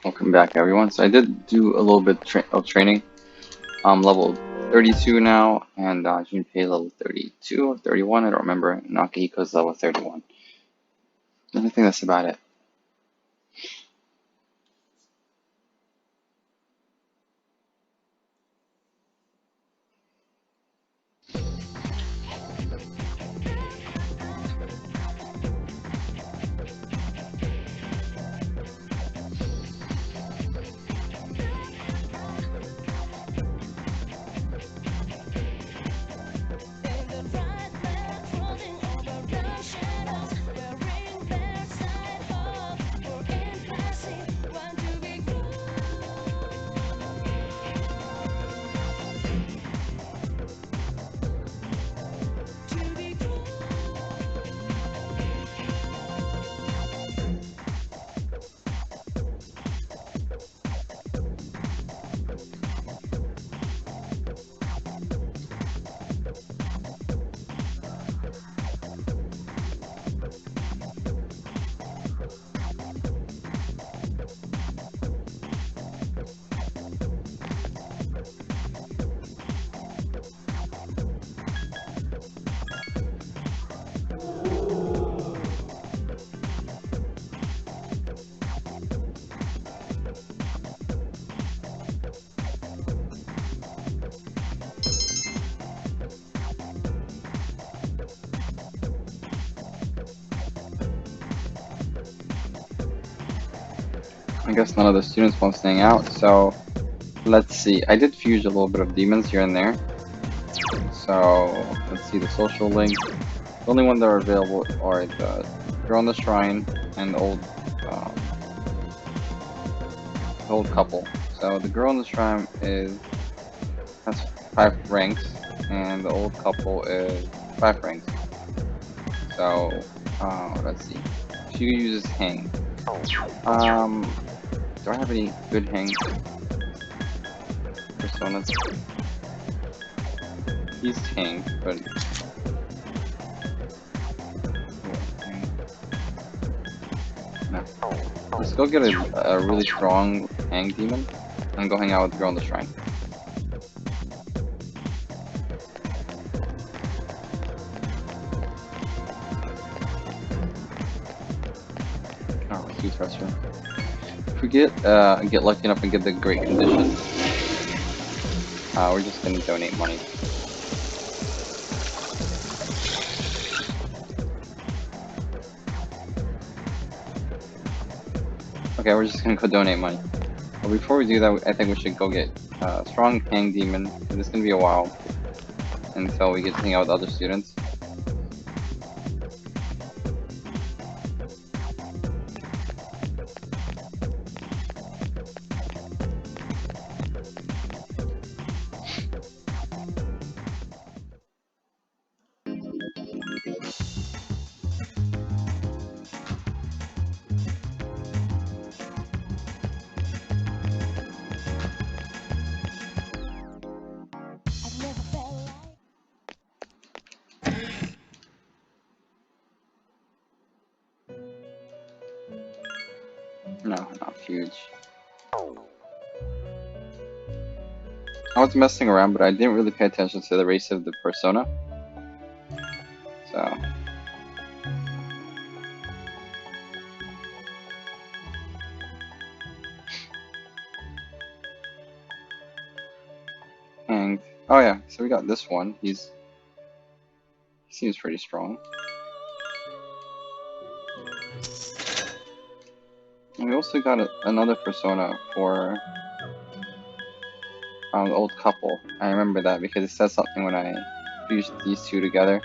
Welcome back, everyone. So I did do a little bit of training. I'm level 32 now, and Junpei level 32 or 31. I don't remember. And Akihiko's level 31. I think that's about it. I guess none of the students want to hang out, so let's see. I did fuse a little bit of demons here and there. So let's see the social link. The only one that are available are the Girl on the Shrine and um, the old couple. So the Girl on the Shrine has 5 ranks, and the old couple is 5 ranks. So let's see. She uses hang. Do I have any good hang personas? He's hang, but no. Let's go get a really strong hang demon and go hang out with the Girl on the Shrine. Oh, let's use restroom. If we get lucky enough and get the great condition, we're just gonna donate money. Okay, we're just gonna go donate money. But before we do that, I think we should go get a strong hang demon. It's gonna be a while until we get to hang out with other students. No, not huge. I was messing around, but I didn't really pay attention to the race of the persona. So. Hanged. Oh yeah, so we got this one. He seems pretty strong. And we also got another persona for the old couple. I remember that because it says something when I fused these two together.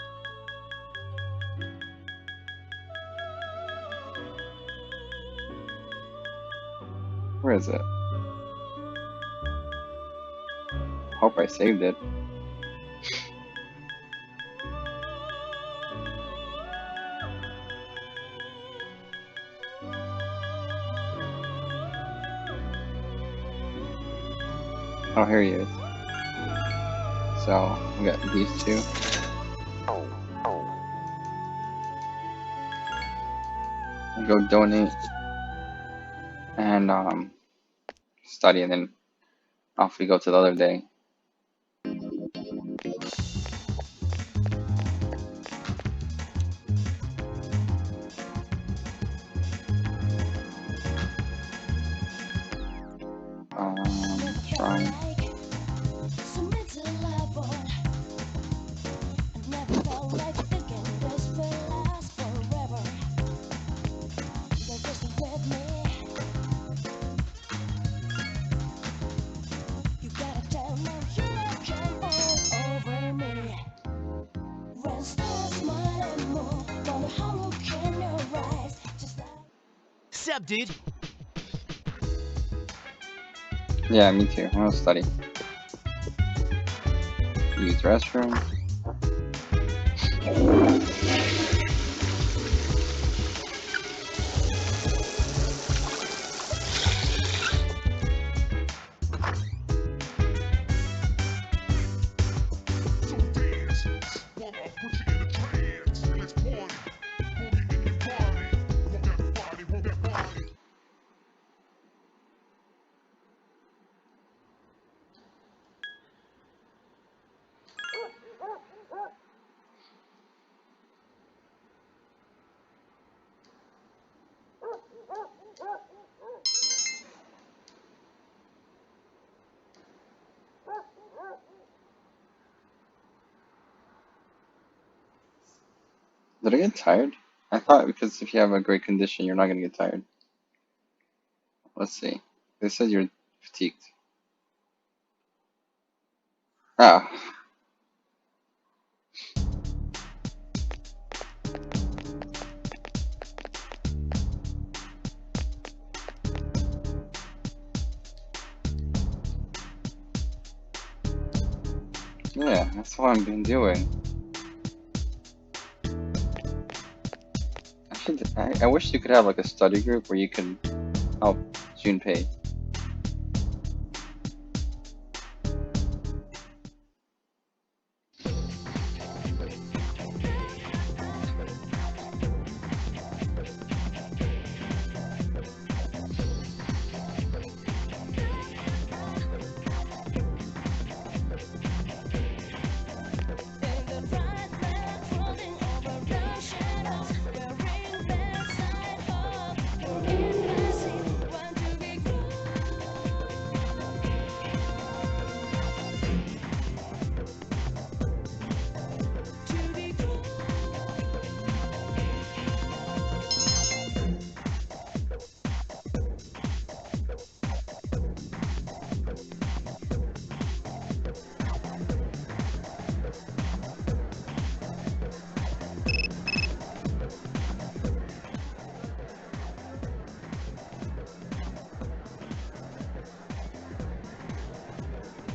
Where is it? Hope I saved it. Oh, here he is. So, we got these two. I'll go donate. And, study, and then off we go to the other day. Try. Sup, dude? Yeah, me too. I want to study. Use restroom. Did I get tired? I thought because if you have a great condition, you're not gonna get tired. Let's see. They said you're fatigued. Ah, yeah, that's what I've been doing. I wish you could have like a study group where you can help Junpei.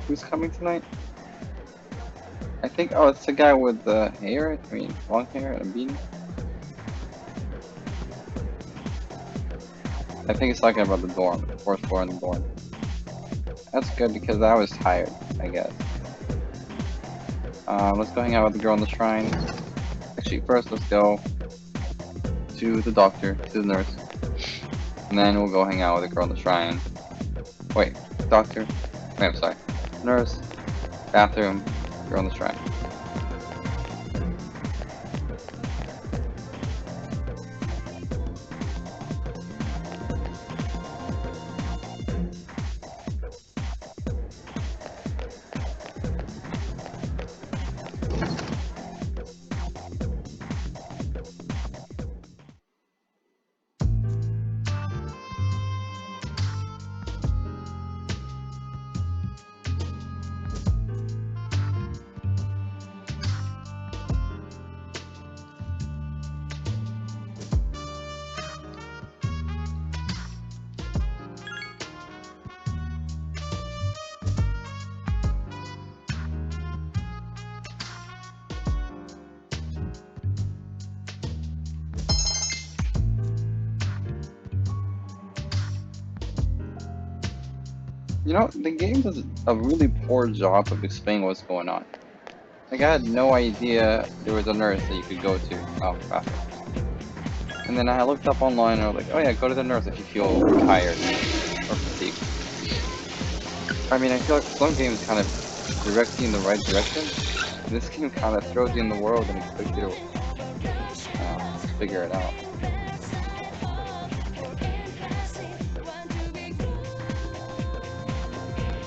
Who's coming tonight? I think, oh, it's the guy with the hair, I mean, long hair and a beanie. I think it's talking about the dorm, the fourth floor in the dorm. That's good because I was tired, I guess. Let's go hang out with the girl in the shrine. Actually, first let's go to the doctor, to the nurse. And then we'll go hang out with the girl in the shrine. Wait, doctor? Wait, I'm sorry. Nurse, bathroom, girl in the shrine. You know, the game does a really poor job of explaining what's going on. Like, I had no idea there was a nurse that you could go to. Oh, bathroom. And then I looked up online and I was like, oh yeah, go to the nurse if you feel tired or fatigued. I mean, I feel like some games kind of direct you in the right direction. This game kind of throws you in the world and expects you to figure it out.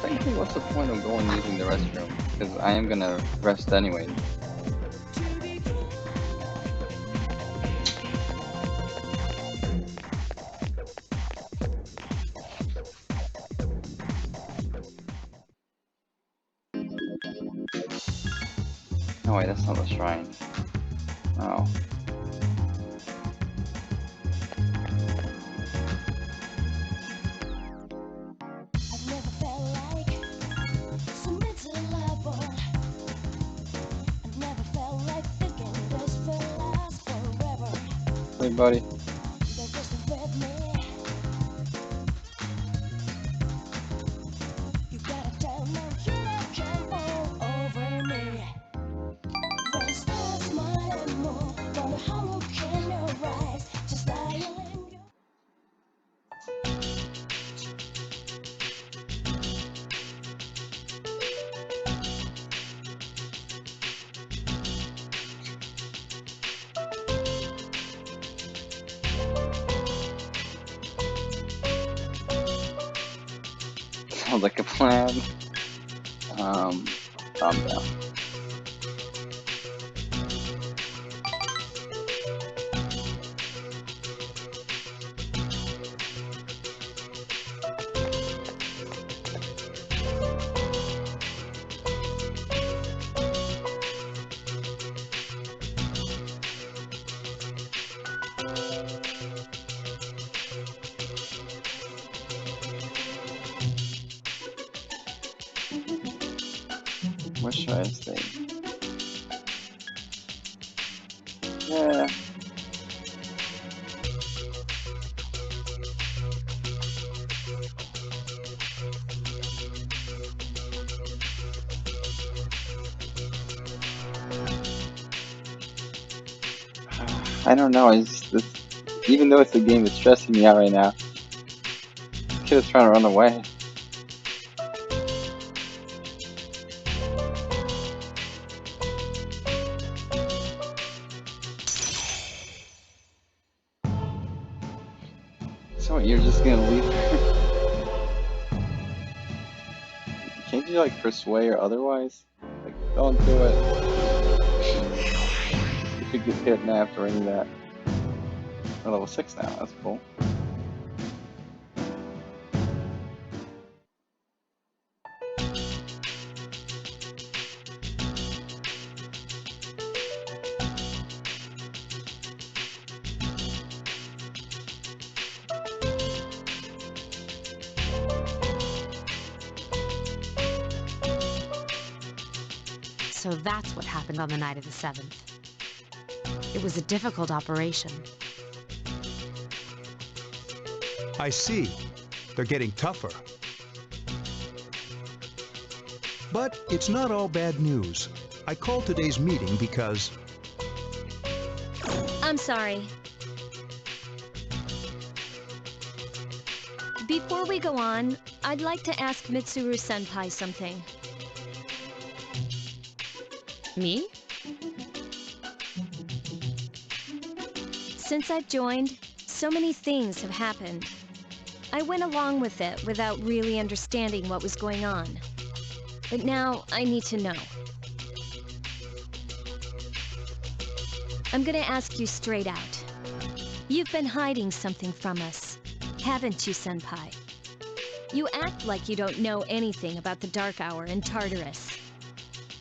Frankly, what's the point of going using the restroom? Because I am gonna rest anyway. Oh wait, that's not the shrine. Oh. Hey, buddy. Sounds like a plan. Calm down. Where should I stay? Yeah. I don't know. Even though it's a game, it's stressing me out right now. This kid is trying to run away. So you're just gonna leave her? Can't you like persuade or otherwise? Like, don't do it. You could get kidnapped or any of that. We're level 6 now. That's cool. So that's what happened on the night of the 7th. It was a difficult operation. I see. They're getting tougher. But it's not all bad news. I called today's meeting because... I'm sorry. Before we go on, I'd like to ask Mitsuru-senpai something. Me? Since I've joined, so many things have happened. I went along with it without really understanding what was going on. But now I need to know. I'm gonna ask you straight out. You've been hiding something from us, haven't you, Senpai? You act like you don't know anything about the Dark Hour in Tartarus.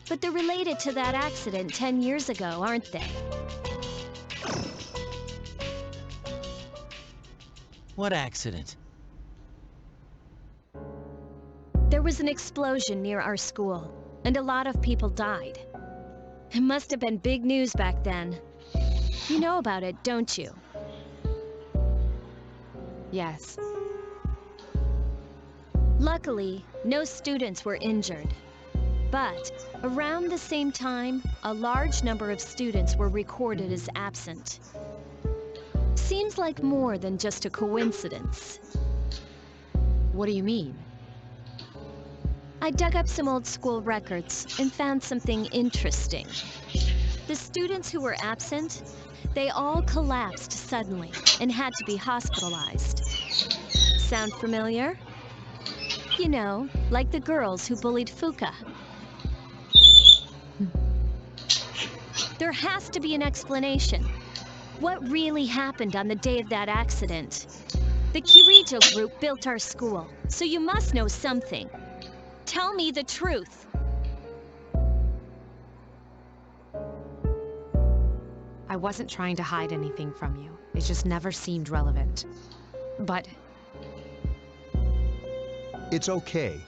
But they're related to that accident 10 years ago, aren't they? What accident? There was an explosion near our school, and a lot of people died. It must have been big news back then. You know about it, don't you? Yes. Luckily, no students were injured. But around the same time, a large number of students were recorded as absent. Seems like more than just a coincidence. What do you mean? I dug up some old school records and found something interesting. The students who were absent, they all collapsed suddenly and had to be hospitalized. Sound familiar? You know, like the girls who bullied Fuka. There has to be an explanation. What really happened on the day of that accident? The Kirijo group built our school, so you must know something. Tell me the truth. I wasn't trying to hide anything from you. It just never seemed relevant. But It's okay.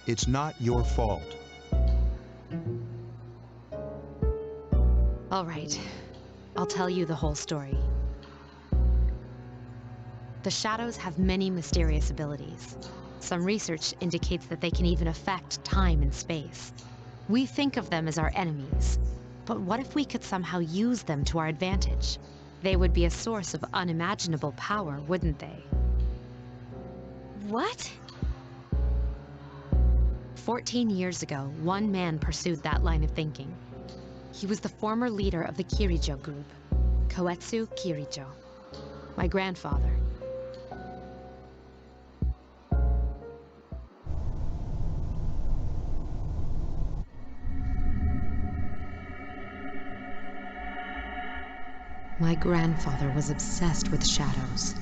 It's not your fault. all right, I'll tell you the whole story. The shadows have many mysterious abilities. Some research indicates that they can even affect time and space. We think of them as our enemies, but what if we could somehow use them to our advantage? They would be a source of unimaginable power, wouldn't they? What? 14 years ago, one man pursued that line of thinking. He was the former leader of the Kirijo group, Koetsu Kirijo. My grandfather. My grandfather was obsessed with shadows.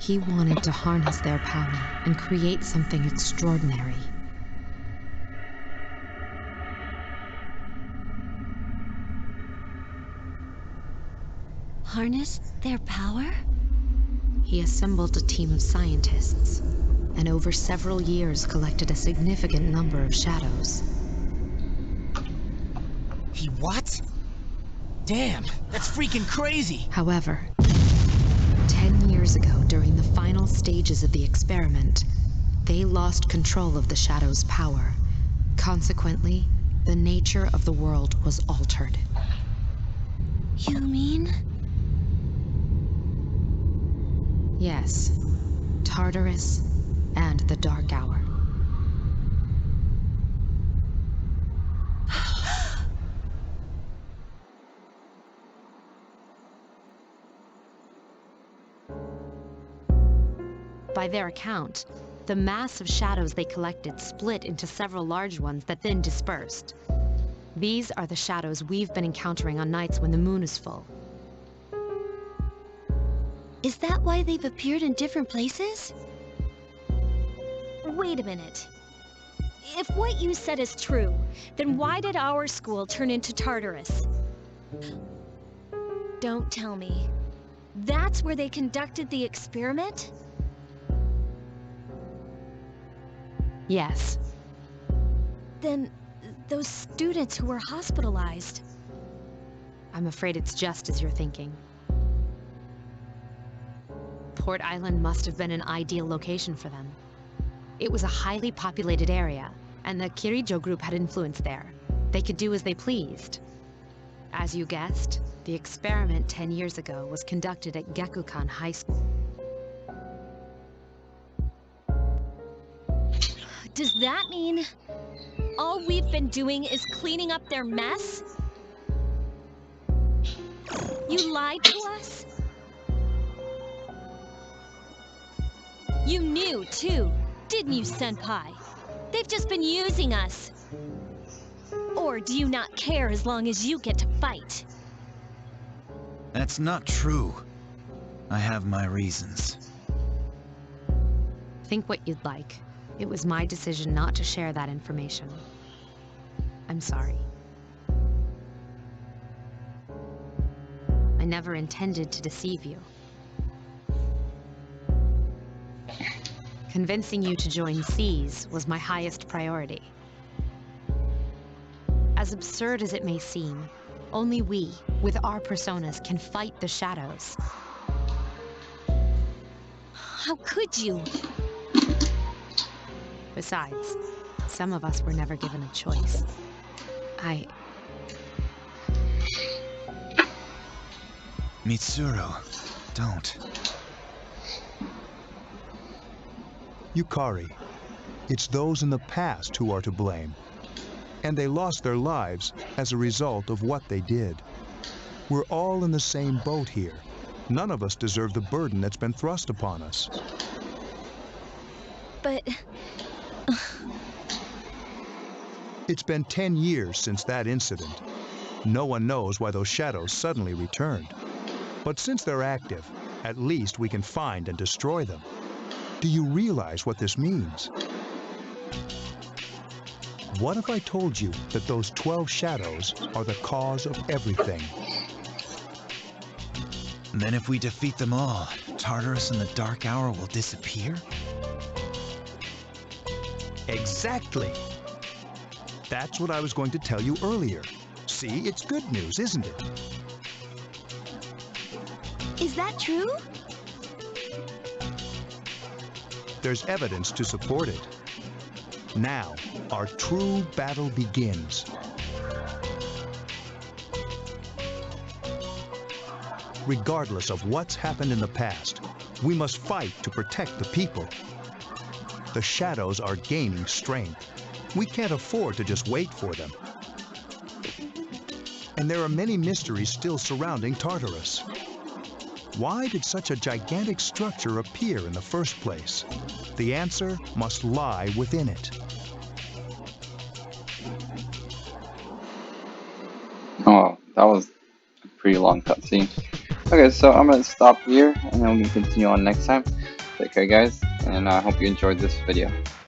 He wanted to harness their power and create something extraordinary. Harness their power? He assembled a team of scientists, and over several years collected a significant number of shadows. He what? Damn, that's freaking crazy! However, 10 years ago, during the final stages of the experiment, they lost control of the shadow's power. Consequently, the nature of the world was altered. You mean? Yes, Tartarus and the Dark Hour. By their account, the mass of shadows they collected split into several large ones that then dispersed. These are the shadows we've been encountering on nights when the moon is full. Is that why they've appeared in different places? Wait a minute. If what you said is true, then why did our school turn into Tartarus? Don't tell me. That's where they conducted the experiment? Yes, Then those students who were hospitalized. I'm afraid it's just as you're thinking. Port Island must have been an ideal location for them. It was a highly populated area, and the Kirijo group had influence there. They could do as they pleased. As you guessed, the experiment 10 years ago was conducted at Gekukan High School. Does that mean all we've been doing is cleaning up their mess? You lied to us? You knew, too, didn't you, Senpai? They've just been using us. Or do you not care as long as you get to fight? That's not true. I have my reasons. Think what you'd like. It was my decision not to share that information. I'm sorry. I never intended to deceive you. Convincing you to join SEAS was my highest priority. As absurd as it may seem, only we, with our personas, can fight the shadows. How could you? Besides, some of us were never given a choice. Mitsuru, don't. Yukari, It's those in the past who are to blame. And they lost their lives as a result of what they did. We're all in the same boat here. None of us deserve the burden that's been thrust upon us. But... It's been 10 years since that incident. No one knows why those shadows suddenly returned. But since they're active, at least we can find and destroy them. Do you realize what this means? What if I told you that those 12 shadows are the cause of everything? Then if we defeat them all, Tartarus and the Dark Hour will disappear? Exactly! That's what I was going to tell you earlier. See, it's good news, isn't it? is that true? There's evidence to support it. Now, our true battle begins. Regardless of what's happened in the past, we must fight to protect the people. The shadows are gaining strength. We can't afford to just wait for them. And there are many mysteries still surrounding Tartarus. Why did such a gigantic structure appear in the first place? The answer must lie within it. Oh, that was a pretty long cutscene. Okay, so I'm gonna stop here, and then we can continue on next time. Take care, guys, and I hope you enjoyed this video.